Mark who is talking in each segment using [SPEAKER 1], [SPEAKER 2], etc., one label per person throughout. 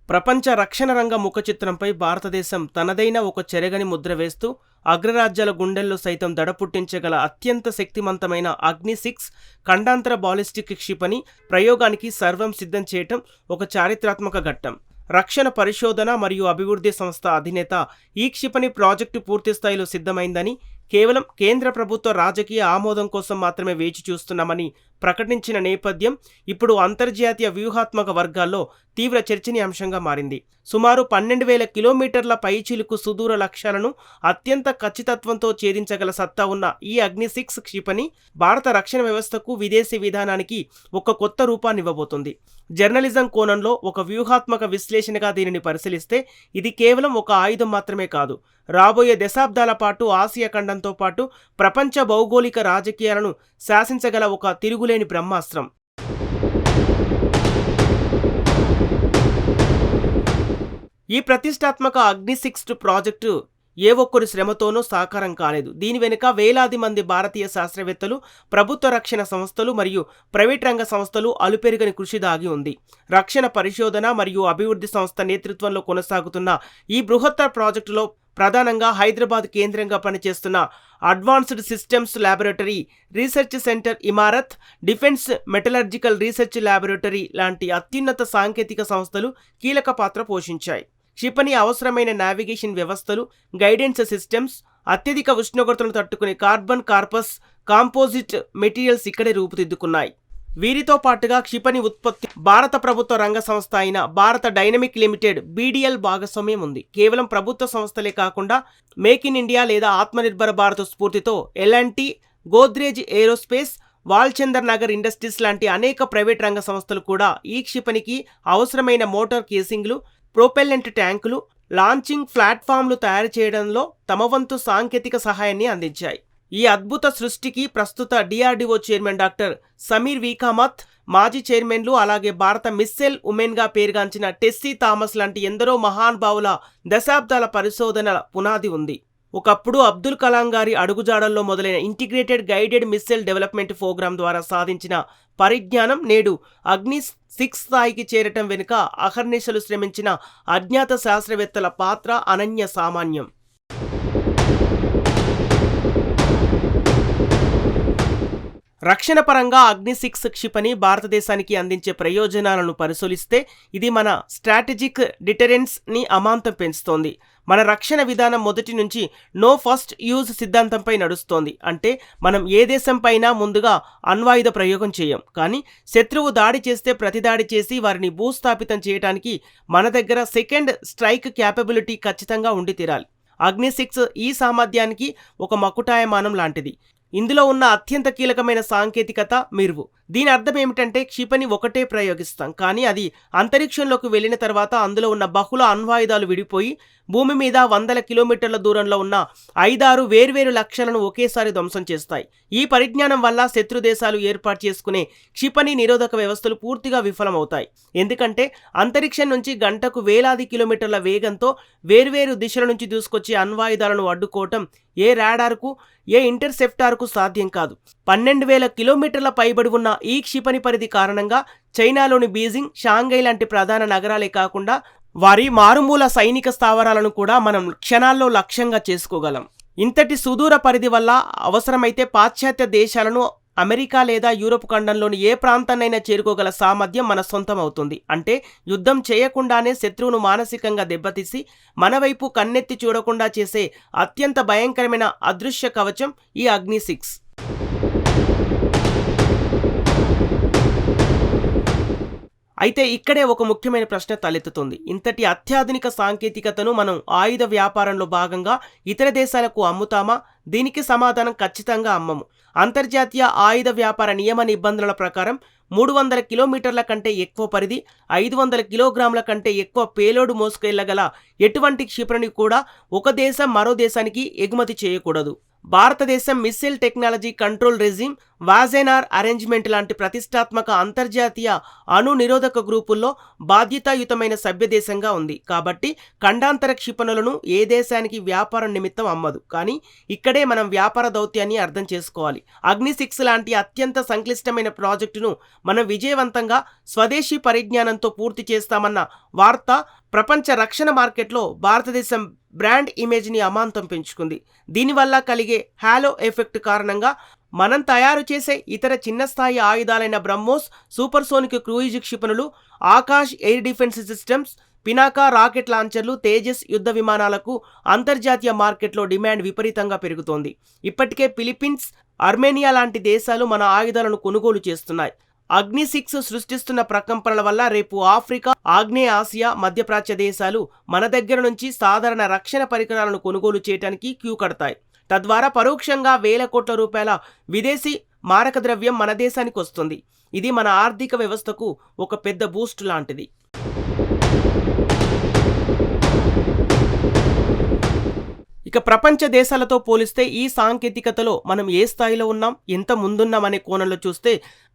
[SPEAKER 1] ప్రపంచ రక్షణ రంగ ముఖచిత్రంపై భారతదేశం తనదైన ఒక చెరగని ముద్ర వేస్తూ అగ్రరాజ్యాల గుండెల్లో సైతం దడ పుట్టించగల అత్యంత శక్తిమంతమైన అగ్ని-6 ఖండాంతర బాలిస్టిక్ క్షిపణి ప్రయోగానికి సర్వం సిద్ధం చేయటం ఒక చారిత్రాత్మక ఘట్టం. రక్షణ పరిశోధన మరియు అభివృద్ధి సంస్థ అధినేత ఈ క్షిపణి ప్రాజెక్టు పూర్తిస్థాయిలో సిద్ధమైందని, కేవలం కేంద్ర ప్రభుత్వ రాజకీయ ఆమోదం కోసం మాత్రమే వేచి చూస్తున్నామని ప్రకటించిన నేపథ్యం ఇప్పుడు అంతర్జాతీయ వ్యూహాత్మక వర్గాల్లో తీవ్ర చర్చనీయాంశంగా మారింది. సుమారు 12,000 కిలోమీటర్ల పైచిలుకు సుదూర లక్ష్యాలను అత్యంత ఖచ్చితత్వంతో ఛేదించగల సత్తా ఉన్న ఈ అగ్ని-6 క్షిపణి భారత రక్షణ వ్యవస్థకు, విదేశీ విధానానికి ఒక కొత్త రూపాన్నివ్వబోతుంది. జర్నలిజం కోణంలో ఒక వ్యూహాత్మక విశ్లేషణగా దీనిని పరిశీలిస్తే ఇది కేవలం ఒక ఆయుధం మాత్రమే కాదు, రాబోయే దశాబ్దాల పాటు ఆసియా ఖండంతో పాటు ప్రపంచ భౌగోళిక రాజకీయాలను శాసించగల ఒక తిరుగులేని బ్రహ్మాస్త్రం. ఈ ప్రతిష్టాత్మక అగ్ని-6 ప్రాజెక్టు ఏ ఒక్కరి శ్రమతోనూ సాకారం కాలేదు. దీని వెనుక వేలాది మంది భారతీయ శాస్త్రవేత్తలు, ప్రభుత్వ రక్షణ సంస్థలు మరియు ప్రైవేట్ రంగ సంస్థలు అలుపెరుగని కృషి దాగి ఉంది. రక్షణ పరిశోధన మరియు అభివృద్ధి సంస్థ నేతృత్వంలో కొనసాగుతున్న ఈ బృహత్తర ప్రాజెక్టులో ప్రధానంగా హైదరాబాద్ కేంద్రంగా పనిచేస్తున్న advanced systems laboratory, research centre Imarat, defence metallurgical research laboratory లాంటి అత్యున్నత సాంకేతిక సంస్థలు కీలక పాత్ర పోషించాయి. క్షిపణి అవసరమైన నావిగేషన్ వ్యవస్థలు, గైడెన్స్ సిస్టమ్స్, అత్యధిక ఉష్ణోగ్రతలను తట్టుకునే కార్బన్ కార్పస్ కాంపోజిట్ మెటీరియల్స్ ఇక్కడే రూపుదిద్దుకున్నాయి. వీరితో పాటుగా క్షిపణి ఉత్పత్తి భారత ప్రభుత్వ రంగ సంస్థ అయిన భారత డైనమిక్ లిమిటెడ్ BDL భాగస్వామ్యం ఉంది. కేవలం ప్రభుత్వ సంస్థలే కాకుండా మేక్ ఇన్ ఇండియా లేదా ఆత్మనిర్భర భారత్ స్ఫూర్తితో L&T, Godrej aerospace, Walchandnagar industries లాంటి అనేక ప్రైవేట్ రంగ సంస్థలు కూడా ఈ క్షిపణికి అవసరమైన మోటార్ కేసింగ్లు, ప్రొపెల్లెంట్ ట్యాంకులు, లాంచింగ్ ప్లాట్ఫామ్లు తయారు చేయడంలో తమ వంతు సాంకేతిక సహాయాన్ని అందించాయి. ఈ అద్భుత సృష్టికి ప్రస్తుత DRDO చైర్మన్ డాక్టర్ సమీర్ వి కామత్, మాజీ చైర్మన్లు, అలాగే భారత మిస్సైల్ ఉమెన్గా పేరుగాంచిన టెస్సీ థామస్ లాంటి ఎందరో మహానుభావుల దశాబ్దాల పరిశోధనల పునాది ఉంది. ఒకప్పుడు అబ్దుల్ కలాం గారి అడుగుజాడల్లో మొదలైన integrated guided missile development program ద్వారా సాధించిన పరిజ్ఞానం నేడు అగ్ని-6 స్థాయికి చేరటం వెనుక అహర్నిశలు శ్రమించిన అజ్ఞాత శాస్త్రవేత్తల పాత్ర అనన్య సామాన్యం. రక్షణ పరంగా అగ్ని-6 క్షిపణి భారతదేశానికి అందించే ప్రయోజనాలను పరిశీలిస్తే ఇది మన స్ట్రాటజిక్ డిటరెన్స్ ని అమాంతం పెంచుతోంది. మన రక్షణ విధానం మొదటి నుంచి నో ఫస్ట్ యూజ్ సిద్ధాంతంపై నడుస్తోంది. అంటే మనం ఏ దేశంపైనా ముందుగా అణ్వాయుధ ప్రయోగం చేయం, కానీ శత్రువు దాడి చేస్తే ప్రతిదాడి చేసి వారిని భూస్థాపితం చేయడానికి మన దగ్గర సెకండ్ స్ట్రైక్ క్యాపబిలిటీ ఖచ్చితంగా ఉండి తీరాలి. అగ్ని-6 ఈ సామర్థ్యానికి ఒక మకుటాయమానం లాంటిది. ఇందులో ఉన్న అత్యంత కీలకమైన సాంకేతికత మిర్వ్. దీని అర్థం ఏమిటంటే క్షిపణి ఒకటే ప్రయోగిస్తాం, కానీ అది అంతరిక్షంలోకి వెళ్ళిన తర్వాత అందులో ఉన్న బహుళ అణ్వాయుధాలు విడిపోయి భూమి మీద వందల కిలోమీటర్ల దూరంలో ఉన్న 5-6 వేర్వేరు లక్ష్యాలను ఒకేసారి ధ్వంసం చేస్తాయి. ఈ పరిజ్ఞానం వల్ల శత్రు దేశాలు ఏర్పాటు చేసుకునే క్షిపణి నిరోధక వ్యవస్థలు పూర్తిగా విఫలమవుతాయి. ఎందుకంటే అంతరిక్షం నుంచి గంటకు వేలాది కిలోమీటర్ల వేగంతో వేర్వేరు దిశల నుంచి దూసుకొచ్చే అణ్వాయుధాలను అడ్డుకోవటం ఏ రాడార్కు, ఏ ఇంటర్సెప్టార్కు సాధ్యం కాదు. 12,000 కిలోమీటర్ల పైబడి ఉన్న ఈ క్షిపణి పరిధి కారణంగా చైనాలోని బీజింగ్, షాంఘై లాంటి ప్రధాన నగరాలే కాకుండా వారి మారుమూల సైనిక స్థావరాలను కూడా మనం క్షణాల్లో లక్ష్యంగా చేసుకోగలం. ఇంతటి సుదూర పరిధి వల్ల అవసరమైతే పాశ్చాత్య దేశాలను, అమెరికా లేదా యూరోప్ ఖండంలోని ఏ ప్రాంతాన్నైనా చేరుకోగల సామర్థ్యం మన సొంతం అవుతుంది. అంటే యుద్ధం చేయకుండానే శత్రువును మానసికంగా దెబ్బతీసి మన వైపు కన్నెత్తి చూడకుండా చేసే అత్యంత భయంకరమైన అదృశ్య కవచం ఈ అగ్ని-6. అయితే ఇక్కడే ఒక ముఖ్యమైన ప్రశ్న తలెత్తుతుంది. ఇంతటి అత్యాధునిక సాంకేతికతను మనం ఆయుధ వ్యాపారంలో భాగంగా ఇతర దేశాలకు అమ్ముతామా? దీనికి సమాధానం ఖచ్చితంగా అమ్మము. అంతర్జాతీయ ఆయుధ వ్యాపార నియమ నిబంధనల ప్రకారం 300 కిలోమీటర్ల కంటే ఎక్కువ పరిధి, 500 కిలోగ్రాముల కంటే ఎక్కువ పేలోడ్ మోసుకెళ్లగల ఎటువంటి క్షిపణిని కూడా ఒక దేశం మరో దేశానికి ఎగుమతి చేయకూడదు. భారతదేశం missile technology control regime, Wassenaar arrangement లాంటి ప్రతిష్టాత్మక అంతర్జాతీయ అణు నిరోధక గ్రూపుల్లో బాధ్యతాయుతమైన సభ్యదేశంగా ఉంది. కాబట్టి ఖండాంతర క్షిపణులను ఏ దేశానికి వ్యాపారం నిమిత్తం అమ్మదు. కానీ ఇక్కడే మనం వ్యాపార దౌత్యాన్ని అర్థం చేసుకోవాలి. అగ్ని-6 లాంటి అత్యంత సంక్లిష్టమైన ప్రాజెక్టును మనం విజయవంతంగా స్వదేశీ పరిజ్ఞానంతో పూర్తి చేస్తామన్న వార్త ప్రపంచ రక్షణ మార్కెట్లో భారతదేశం బ్రాండ్ ఇమేజ్ని అమాంతం పెంచుకుంది. దీనివల్ల కలిగే హాలో ఎఫెక్ట్ కారణంగా మనం తయారు చేసే ఇతర చిన్న స్థాయి ఆయుధాలైన బ్రహ్మోస్, సూపర్సోనిక్ క్రూయిజ్ క్షిపణులు, Akash air defence systems, Pinaka rocket లాంచర్లు, తేజస్ యుద్ధ విమానాలకు అంతర్జాతీయ మార్కెట్లో డిమాండ్ విపరీతంగా పెరుగుతోంది. ఇప్పటికే ఫిలిప్పీన్స్, అర్మేనియా లాంటి దేశాలు మన ఆయుధాలను కొనుగోలు చేస్తున్నాయి. అగ్ని-6 సృష్టిస్తున్న ప్రకంపనల వల్ల రేపు ఆఫ్రికా, ఆగ్నేయ ఆసియా, మధ్యప్రాచ్య దేశాలు మన దగ్గర నుంచి సాధారణ రక్షణ పరికరాలను కొనుగోలు చేయడానికి క్యూ కడతాయి. తద్వారా పరోక్షంగా వేల కోట్ల రూపాయల విదేశీ మారక ద్రవ్యం మన దేశానికి వస్తుంది. ఇది మన ఆర్థిక వ్యవస్థకు ఒక పెద్ద బూస్ట్ లాంటిది. ఇక ప్రపంచ దేశాలతో పోలిస్తే ఈ సాంకేతికతలో మనం ఏ స్థాయిలో ఉన్నాం, ఎంత ముందున్నామనే కోణంలో చూస్తే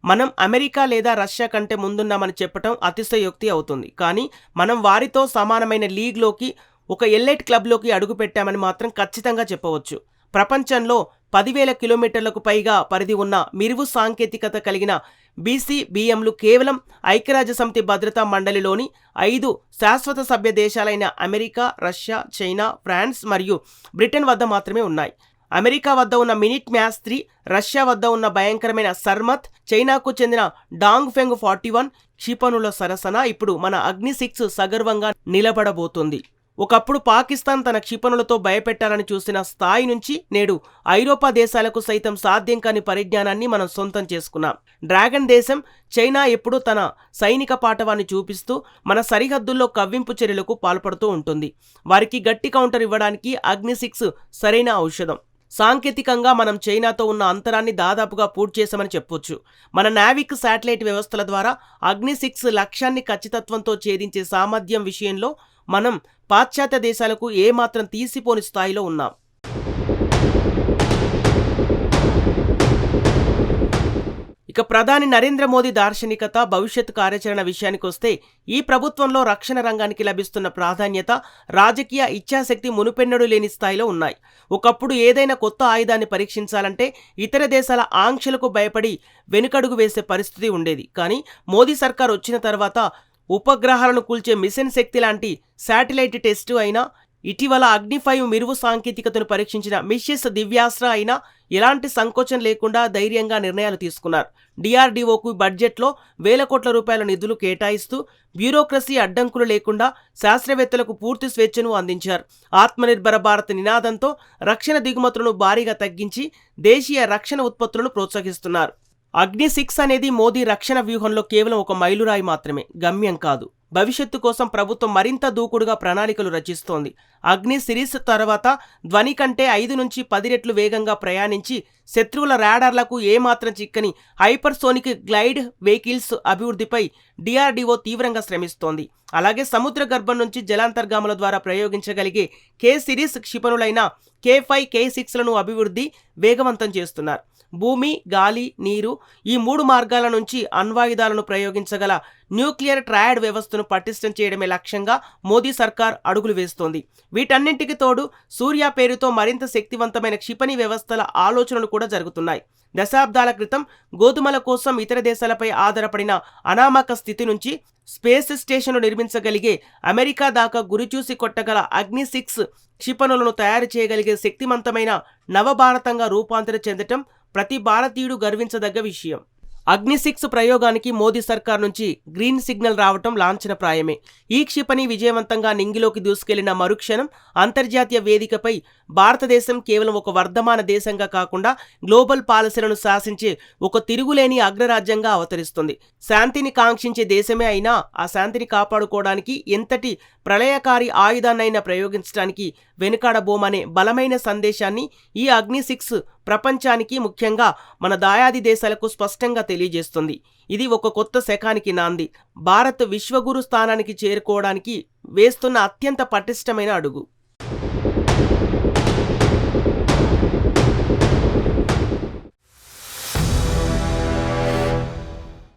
[SPEAKER 1] మనం అమెరికా లేదా రష్యా కంటే ముందున్నామని చెప్పటం అతిశయోక్తి అవుతుంది. కానీ మనం వారితో సమానమైన లీగ్లోకి, ఒక ఎలైట్ క్లబ్లోకి అడుగుపెట్టామని మాత్రం ఖచ్చితంగా చెప్పవచ్చు. ప్రపంచంలో 10,000 కిలోమీటర్లకు పైగా పరిధి ఉన్న మిరువు సాంకేతికత కలిగిన BCBMలు కేవలం ఐక్యరాజ్యసమితి భద్రతా మండలిలోని 5 శాశ్వత సభ్య దేశాలైన అమెరికా, రష్యా, చైనా, ఫ్రాన్స్ మరియు బ్రిటన్ వద్ద మాత్రమే ఉన్నాయి. అమెరికా వద్ద ఉన్న మినిట్ మ్యాస్ 3, రష్యా వద్ద ఉన్న భయంకరమైన సర్మత్, చైనాకు చెందిన డాంగ్ ఫెంగ్ 41 క్షిపణుల సరసన ఇప్పుడు మన అగ్ని-6 సగర్వంగా నిలబడబోతుంది. ఒకప్పుడు పాకిస్తాన్ తన క్షిపణులతో భయపెట్టాలని చూసిన స్థాయి నుంచి నేడు ఐరోపా దేశాలకు సైతం సాధ్యం కాని పరిజ్ఞానాన్ని మనం సొంతం చేసుకున్నాం. డ్రాగన్ దేశం చైనా ఎప్పుడూ తన సైనిక పాటవాన్ని చూపిస్తూ మన సరిహద్దుల్లో కవ్వింపు చర్యలకు పాల్పడుతూ ఉంటుంది. వారికి గట్టి కౌంటర్ ఇవ్వడానికి అగ్ని-6 సరైన ఔషధం. సాంకేతికంగా మనం చైనాతో ఉన్న అంతరాన్ని దాదాపుగా పూర్తి చేశామని చెప్పొచ్చు. మన నావిక్ శాటిలైట్ వ్యవస్థల ద్వారా అగ్ని-6 లక్ష్యాన్ని ఖచ్చితత్వంతో ఛేదించే సామర్థ్యం విషయంలో మనం పాశ్చాత్య దేశాలకు ఏమాత్రం తీసిపోని స్థాయిలో ఉన్నాం. ఇక ప్రధాని నరేంద్ర మోదీ దార్శనికత, భవిష్యత్ కార్యాచరణ విషయానికి వస్తే ఈ ప్రభుత్వంలో రక్షణ రంగానికి లభిస్తున్న ప్రాధాన్యత, రాజకీయ ఇచ్ఛాశక్తి మునుపెన్నడూ లేని స్థాయిలో ఉన్నాయి. ఒకప్పుడు ఏదైనా కొత్త ఆయుధాన్ని పరీక్షించాలంటే ఇతర దేశాల ఆంక్షలకు భయపడి వెనుకడుగు వేసే పరిస్థితి ఉండేది. కానీ మోదీ సర్కార్ వచ్చిన తర్వాత ఉపగ్రహాలను కూల్చే మిషన్ శక్తి లాంటి శాటిలైట్ టెస్టు అయినా, ఇటీవల అగ్ని-5 మిరువు సాంకేతికతను పరీక్షించిన మిస్సెస్ దివ్యాస్త్ర అయినా ఎలాంటి సంకోచం లేకుండా ధైర్యంగా నిర్ణయాలు తీసుకున్నారు. DRDOకు బడ్జెట్లో వేల కోట్ల రూపాయల నిధులు కేటాయిస్తూ బ్యూరోక్రసీ అడ్డంకులు లేకుండా శాస్త్రవేత్తలకు పూర్తి స్వేచ్ఛను అందించారు. ఆత్మనిర్భర భారత్ నినాదంతో రక్షణ దిగుమతులను భారీగా తగ్గించి దేశీయ రక్షణ ఉత్పత్తులను ప్రోత్సహిస్తున్నారు. అగ్ని-6 అనేది మోదీ రక్షణ వ్యూహంలో కేవలం ఒక మైలురాయి మాత్రమే, గమ్యం కాదు. భవిష్యత్తు కోసం ప్రభుత్వం మరింత దూకుడుగా ప్రణాళికలు రచిస్తోంది. అగ్ని సిరీస్ తర్వాత ధ్వని కంటే 5 నుంచి 10 రెట్లు వేగంగా ప్రయాణించి శత్రువుల రాడార్లకు ఏమాత్రం చిక్కని హైపర్సోనిక్ గ్లైడ్ వెహికల్స్ అభివృద్ధిపై DRDO తీవ్రంగా శ్రమిస్తోంది. అలాగే సముద్ర గర్భం నుంచి జలాంతర్గాముల ద్వారా ప్రయోగించగలిగే K సిరీస్ క్షిపణులైన K5, K6లను అభివృద్ధి వేగవంతం చేస్తున్నారు. భూమి, గాలి, నీరు ఈ 3 మార్గాల నుంచి అణ్వాయుధాలను ప్రయోగించగల న్యూక్లియర్ ట్రయాడ్ వ్యవస్థను పటిష్టం చేయడమే లక్ష్యంగా మోదీ సర్కార్ అడుగులు వేస్తోంది. వీటన్నింటికి తోడు సూర్య పేరుతో మరింత శక్తివంతమైన క్షిపణి వ్యవస్థల ఆలోచనలు కూడా జరుగుతున్నాయి. దశాబ్దాల క్రితం గోధుమల కోసం ఇతర దేశాలపై ఆధారపడిన అనామక స్థితి నుంచి స్పేస్ స్టేషన్ను నిర్మించగలిగే అమెరికా దాకా గురిచూసి కొట్టగల అగ్ని-6 క్షిపణులను తయారు చేయగలిగే శక్తివంతమైన నవభారతంగా రూపాంతరం చెందటం ప్రతి భారతీయుడు గర్వించదగ్గ విషయం. అగ్ని-6 ప్రయోగానికి మోదీ సర్కార్ నుంచి గ్రీన్ సిగ్నల్ రావటం లాంఛనప్రాయమే. ఈ క్షిపణి విజయవంతంగా నింగిలోకి దూసుకెళ్లిన మరుక్షణం అంతర్జాతీయ వేదికపై భారతదేశం కేవలం ఒక వర్ధమాన దేశంగా కాకుండా గ్లోబల్ పాలసీలను శాసించే ఒక తిరుగులేని అగ్రరాజ్యంగా అవతరిస్తుంది. శాంతిని కాంక్షించే దేశమే అయినా ఆ శాంతిని కాపాడుకోవడానికి ఎంతటి ప్రళయకారి ఆయుధాన్నైనా ప్రయోగించడానికి వెనుకాడబోమనే బలమైన సందేశాన్ని ఈ అగ్ని-6 ప్రపంచానికి, ముఖ్యంగా మన దాయాది దేశాలకు స్పష్టంగా తెలియజేస్తుంది. ఇది ఒక కొత్త శకానికి నాంది. భారత్ విశ్వగురు స్థానానికి చేరుకోవడానికి వేస్తున్న అత్యంత పటిష్టమైన అడుగు.